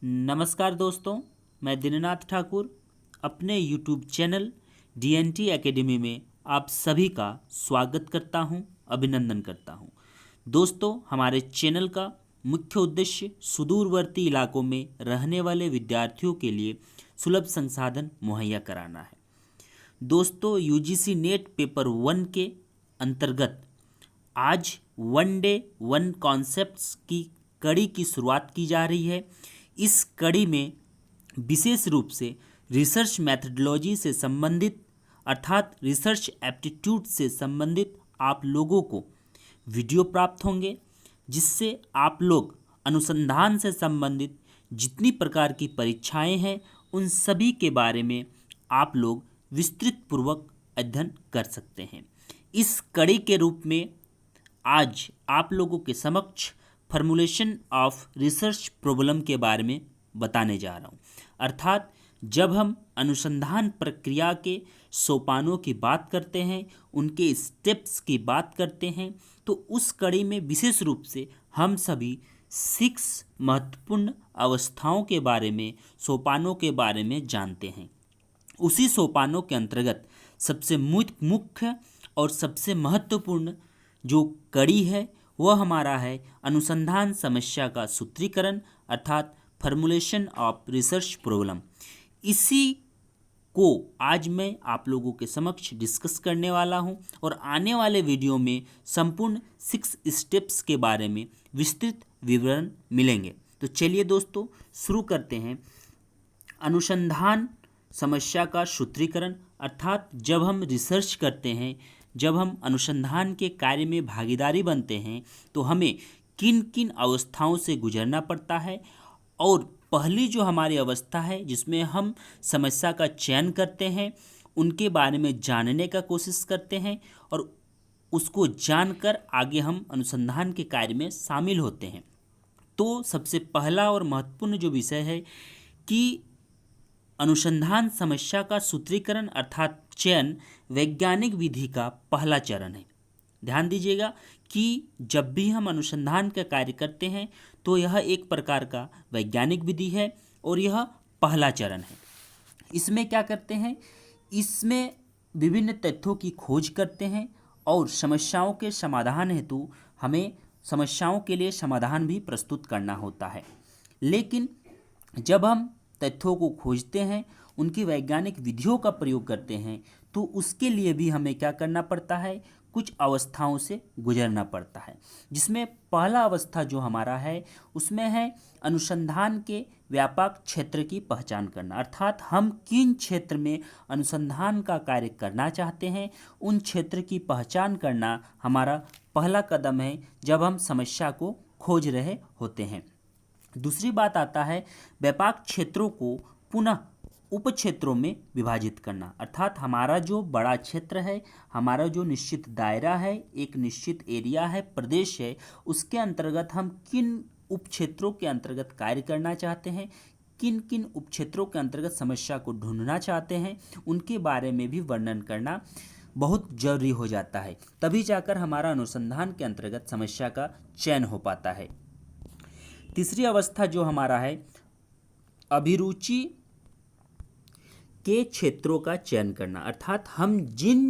नमस्कार दोस्तों, मैं दिननाथ ठाकुर अपने YouTube चैनल DNT एकेडमी में आप सभी का स्वागत करता हूं, अभिनंदन करता हूं। दोस्तों, हमारे चैनल का मुख्य उद्देश्य सुदूरवर्ती इलाकों में रहने वाले विद्यार्थियों के लिए सुलभ संसाधन मुहैया कराना है। दोस्तों, UGC नेट पेपर 1 के अंतर्गत आज वन डे वन कॉन्सेप्ट्स की कड़ी की शुरुआत की जा रही है। इस कड़ी में विशेष रूप से रिसर्च मैथडोलॉजी से संबंधित अर्थात रिसर्च एप्टीट्यूड से संबंधित आप लोगों को वीडियो प्राप्त होंगे, जिससे आप लोग अनुसंधान से संबंधित जितनी प्रकार की परीक्षाएं हैं उन सभी के बारे में आप लोग विस्तृत पूर्वक अध्ययन कर सकते हैं। इस कड़ी के रूप में आज आप लोगों के समक्ष फॉर्मुलेशन ऑफ रिसर्च प्रॉब्लम के बारे में बताने जा रहा हूँ। अर्थात जब हम अनुसंधान प्रक्रिया के सोपानों की बात करते हैं, उनके स्टेप्स की बात करते हैं, तो उस कड़ी में विशेष रूप से हम सभी 6 महत्वपूर्ण अवस्थाओं के बारे में, सोपानों के बारे में जानते हैं। उसी सोपानों के अंतर्गत सबसे मुख्य और सबसे महत्वपूर्ण जो कड़ी है वह हमारा है अनुसंधान समस्या का सूत्रीकरण अर्थात फॉर्मुलेशन ऑफ रिसर्च प्रॉब्लम। इसी को आज मैं आप लोगों के समक्ष डिस्कस करने वाला हूं और आने वाले वीडियो में संपूर्ण 6 स्टेप्स के बारे में विस्तृत विवरण मिलेंगे। तो चलिए दोस्तों, शुरू करते हैं। अनुसंधान समस्या का सूत्रीकरण अर्थात जब हम रिसर्च करते हैं, जब हम अनुसंधान के कार्य में भागीदारी बनते हैं, तो हमें किन किन अवस्थाओं से गुजरना पड़ता है। और पहली जो हमारी अवस्था है जिसमें हम समस्या का चयन करते हैं, उनके बारे में जानने का कोशिश करते हैं और उसको जानकर आगे हम अनुसंधान के कार्य में शामिल होते हैं। तो सबसे पहला और महत्वपूर्ण जो विषय है कि अनुसंधान समस्या का सूत्रीकरण अर्थात चयन वैज्ञानिक विधि का पहला चरण है। ध्यान दीजिएगा कि जब भी हम अनुसंधान का कार्य करते हैं तो यह एक प्रकार का वैज्ञानिक विधि है और यह पहला चरण है। इसमें क्या करते हैं, इसमें विभिन्न तथ्यों की खोज करते हैं और समस्याओं के समाधान हेतु हमें समस्याओं के लिए समाधान भी प्रस्तुत करना होता है। लेकिन जब हम तथ्यों को खोजते हैं, उनकी वैज्ञानिक विधियों का प्रयोग करते हैं, तो उसके लिए भी हमें क्या करना पड़ता है, कुछ अवस्थाओं से गुजरना पड़ता है। जिसमें पहला अवस्था जो हमारा है उसमें है अनुसंधान के व्यापक क्षेत्र की पहचान करना अर्थात हम किन क्षेत्र में अनुसंधान का कार्य करना चाहते हैं, उन क्षेत्र की पहचान करना हमारा पहला कदम है जब हम समस्या को खोज रहे होते हैं। दूसरी बात आता है व्यापक क्षेत्रों को पुनः उप क्षेत्रों में विभाजित करना अर्थात हमारा जो बड़ा क्षेत्र है, हमारा जो निश्चित दायरा है, एक निश्चित एरिया है, प्रदेश है, उसके अंतर्गत हम किन उप क्षेत्रों के अंतर्गत कार्य करना चाहते हैं, किन किन उप क्षेत्रों के अंतर्गत समस्या को ढूंढना चाहते हैं, उनके बारे में भी वर्णन करना बहुत जरूरी हो जाता है। तभी जाकर हमारा अनुसंधान के अंतर्गत समस्या का चयन हो पाता है। तीसरी अवस्था जो हमारा है अभिरुचि के क्षेत्रों का चयन करना अर्थात हम जिन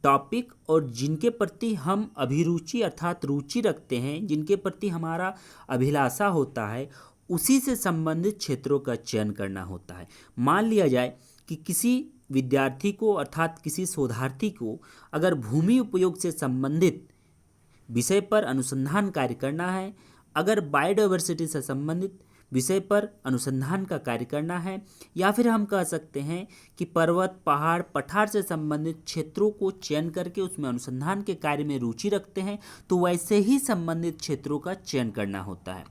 टॉपिक और जिनके प्रति हम अभिरुचि अर्थात रुचि रखते हैं, जिनके प्रति हमारा अभिलाषा होता है, उसी से संबंधित क्षेत्रों का चयन करना होता है। मान लिया जाए कि किसी विद्यार्थी को अर्थात किसी शोधार्थी को अगर भूमि उपयोग से संबंधित विषय पर अनुसंधान कार्य करना है, अगर बायोडायवर्सिटी से संबंधित विषय पर अनुसंधान का कार्य करना है, या फिर हम कह सकते हैं कि पर्वत, पहाड़, पठार से संबंधित क्षेत्रों को चयन करके उसमें अनुसंधान के कार्य में रुचि रखते हैं, तो वैसे ही संबंधित क्षेत्रों का चयन करना होता है।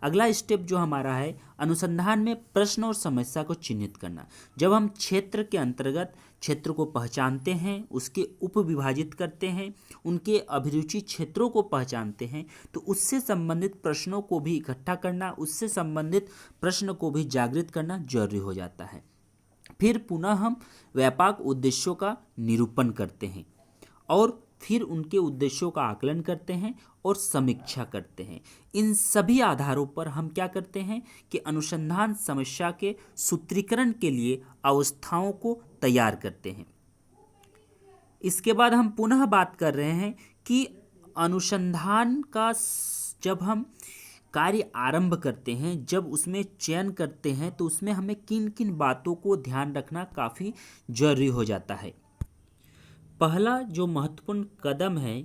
अगला स्टेप जो हमारा है अनुसंधान में प्रश्न और समस्या को चिन्हित करना। जब हम क्षेत्र के अंतर्गत क्षेत्र को पहचानते हैं, उसके उप विभाजित करते हैं, उनके अभिरुचि क्षेत्रों को पहचानते हैं, तो उससे संबंधित प्रश्नों को भी इकट्ठा करना, उससे संबंधित प्रश्न को भी जागृत करना जरूरी हो जाता है। फिर पुनः हम व्यापक उद्देश्यों का निरूपण करते हैं और फिर उनके उद्देश्यों का आकलन करते हैं और समीक्षा करते हैं। इन सभी आधारों पर हम क्या करते हैं कि अनुसंधान समस्या के सूत्रीकरण के लिए अवस्थाओं को तैयार करते हैं। इसके बाद हम पुनः बात कर रहे हैं कि अनुसंधान का जब हम कार्य आरंभ करते हैं, जब उसमें चयन करते हैं, तो उसमें हमें किन किन बातों को ध्यान रखना काफ़ी जरूरी हो जाता है। पहला जो महत्वपूर्ण कदम है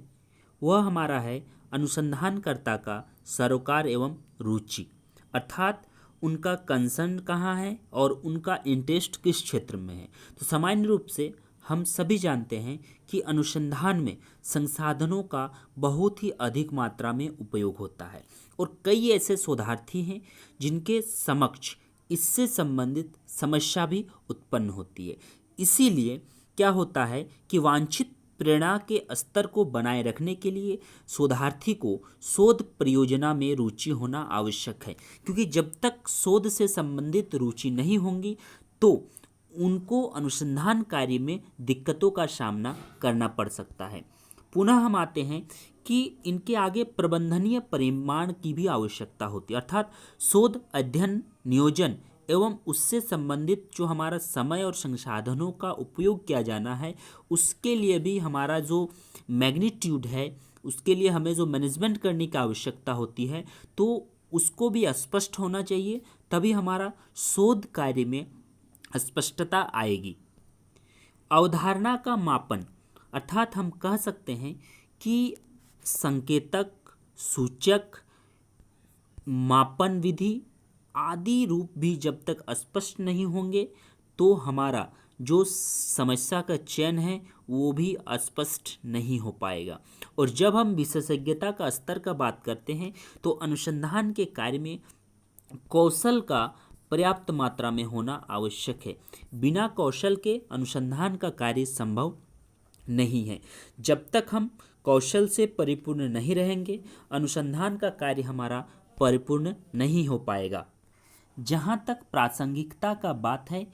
वह हमारा है अनुसंधानकर्ता का सरोकार एवं रुचि, अर्थात उनका कंसर्न कहाँ है और उनका इंटरेस्ट किस क्षेत्र में है। तो सामान्य रूप से हम सभी जानते हैं कि अनुसंधान में संसाधनों का बहुत ही अधिक मात्रा में उपयोग होता है और कई ऐसे शोधार्थी हैं जिनके समक्ष इससे संबंधित समस्या भी उत्पन्न होती है। इसीलिए क्या होता है कि वांछित प्रेरणा के स्तर को बनाए रखने के लिए शोधार्थी को शोध परियोजना में रुचि होना आवश्यक है, क्योंकि जब तक शोध से संबंधित रुचि नहीं होंगी तो उनको अनुसंधान कार्य में दिक्कतों का सामना करना पड़ सकता है। पुनः हम आते हैं कि इनके आगे प्रबंधनीय परिमाण की भी आवश्यकता होती है, अर्थात शोध अध्ययन नियोजन एवं उससे संबंधित जो हमारा समय और संसाधनों का उपयोग किया जाना है उसके लिए भी हमारा जो मैग्नीट्यूड है, उसके लिए हमें जो मैनेजमेंट करने की आवश्यकता होती है, तो उसको भी स्पष्ट होना चाहिए, तभी हमारा शोध कार्य में स्पष्टता आएगी। अवधारणा का मापन, अर्थात हम कह सकते हैं कि संकेतक, सूचक, मापन विधि आदि रूप भी जब तक स्पष्ट नहीं होंगे तो हमारा जो समस्या का चयन है वो भी स्पष्ट नहीं हो पाएगा। और जब हम विशेषज्ञता का स्तर का बात करते हैं तो अनुसंधान के कार्य में कौशल का पर्याप्त मात्रा में होना आवश्यक है। बिना कौशल के अनुसंधान का कार्य संभव नहीं है। जब तक हम कौशल से परिपूर्ण नहीं रहेंगे अनुसंधान का कार्य हमारा परिपूर्ण नहीं हो पाएगा। जहाँ तक प्रासंगिकता का बात है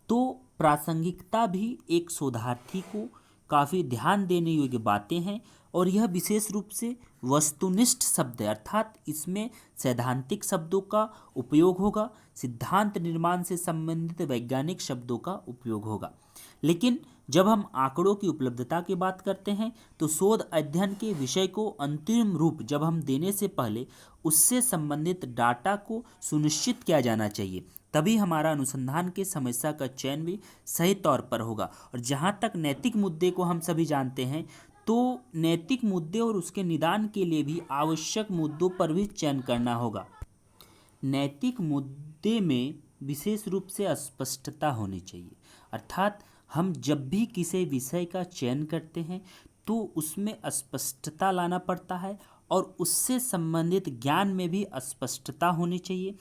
तो प्रासंगिकता भी एक शोधार्थी को काफ़ी ध्यान देने योग्य बातें हैं और यह विशेष रूप से वस्तुनिष्ठ शब्द है, अर्थात इसमें सैद्धांतिक शब्दों का उपयोग होगा, सिद्धांत निर्माण से संबंधित वैज्ञानिक शब्दों का उपयोग होगा। लेकिन जब हम आंकड़ों की उपलब्धता की बात करते हैं तो शोध अध्ययन के विषय को अंतिम रूप जब हम देने से पहले उससे संबंधित डाटा को सुनिश्चित किया जाना चाहिए, तभी हमारा अनुसंधान की समस्या का चयन भी सही तौर पर होगा। और जहाँ तक नैतिक मुद्दे को हम सभी जानते हैं तो नैतिक मुद्दे और उसके निदान के लिए भी आवश्यक मुद्दों पर भी चयन करना होगा। नैतिक मुद्दे में विशेष रूप से स्पष्टता होनी चाहिए, अर्थात हम जब भी किसी विषय का चयन करते हैं तो उसमें स्पष्टता लाना पड़ता है और उससे संबंधित ज्ञान में भी स्पष्टता होनी चाहिए।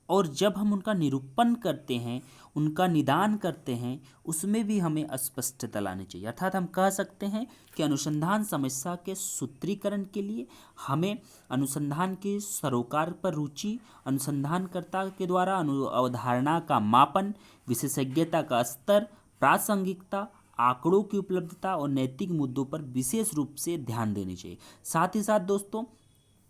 और जब हम उनका निरूपण करते हैं, उनका निदान करते हैं, उसमें भी हमें स्पष्टता लानी चाहिए। अर्थात हम कह सकते हैं कि अनुसंधान समस्या के सूत्रीकरण के लिए हमें अनुसंधान के सरोकार पर रुचि, अनुसंधानकर्ता के द्वारा अवधारणा का मापन, विशेषज्ञता का स्तर, प्रासंगिकता, आंकड़ों की उपलब्धता और नैतिक मुद्दों पर विशेष रूप से ध्यान देनी चाहिए। साथ ही साथ दोस्तों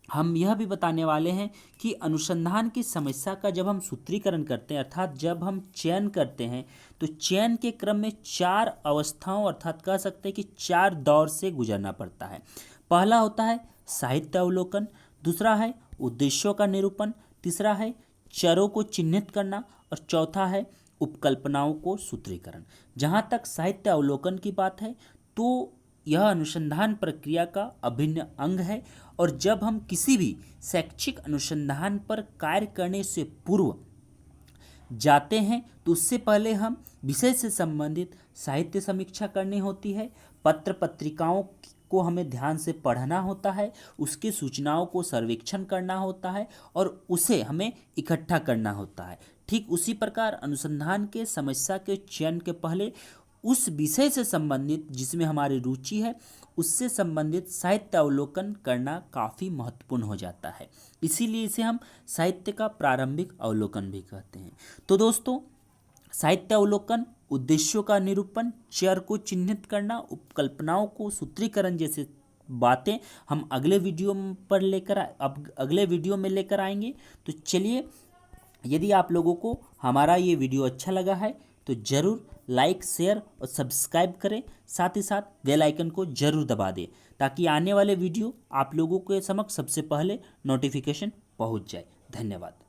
हम यह भी बताने वाले हैं कि अनुसंधान की समस्या का जब हम सूत्रीकरण करते हैं, अर्थात जब हम चयन करते हैं, तो चयन के क्रम में 4 अवस्थाओं अर्थात कह सकते हैं कि 4 दौर से गुजरना पड़ता है। पहला होता है साहित्य अवलोकन, दूसरा है उद्देश्यों का निरूपण, तीसरा है चरों को चिन्हित करना और चौथा है उपकल्पनाओं को सूत्रीकरण। जहाँ तक साहित्य अवलोकन की बात है तो यह अनुसंधान प्रक्रिया का अभिन्न अंग है और जब हम किसी भी शैक्षिक अनुसंधान पर कार्य करने से पूर्व जाते हैं तो उससे पहले हम विषय से संबंधित साहित्य समीक्षा करनी होती है, पत्र पत्रिकाओं को हमें ध्यान से पढ़ना होता है, उसकी सूचनाओं को सर्वेक्षण करना होता है और उसे हमें इकट्ठा करना होता है। ठीक उसी प्रकार अनुसंधान के समस्या के चयन के पहले उस विषय से संबंधित जिसमें हमारी रुचि है उससे संबंधित साहित्य अवलोकन करना काफ़ी महत्वपूर्ण हो जाता है। इसीलिए इसे हम साहित्य का प्रारंभिक अवलोकन भी कहते हैं। तो दोस्तों साहित्य अवलोकन उद्देश्यों का निरूपण, चर को चिन्हित करना, उपकल्पनाओं को सूत्रीकरण जैसे बातें हम अगले वीडियो पर अब अगले वीडियो में लेकर आएंगे। तो चलिए, यदि आप लोगों को हमारा ये वीडियो अच्छा लगा है तो ज़रूर लाइक, शेयर और सब्सक्राइब करें। साथ ही साथ बेल आइकन को ज़रूर दबा दें ताकि आने वाले वीडियो आप लोगों के समक्ष सबसे पहले नोटिफिकेशन पहुंच जाए। धन्यवाद।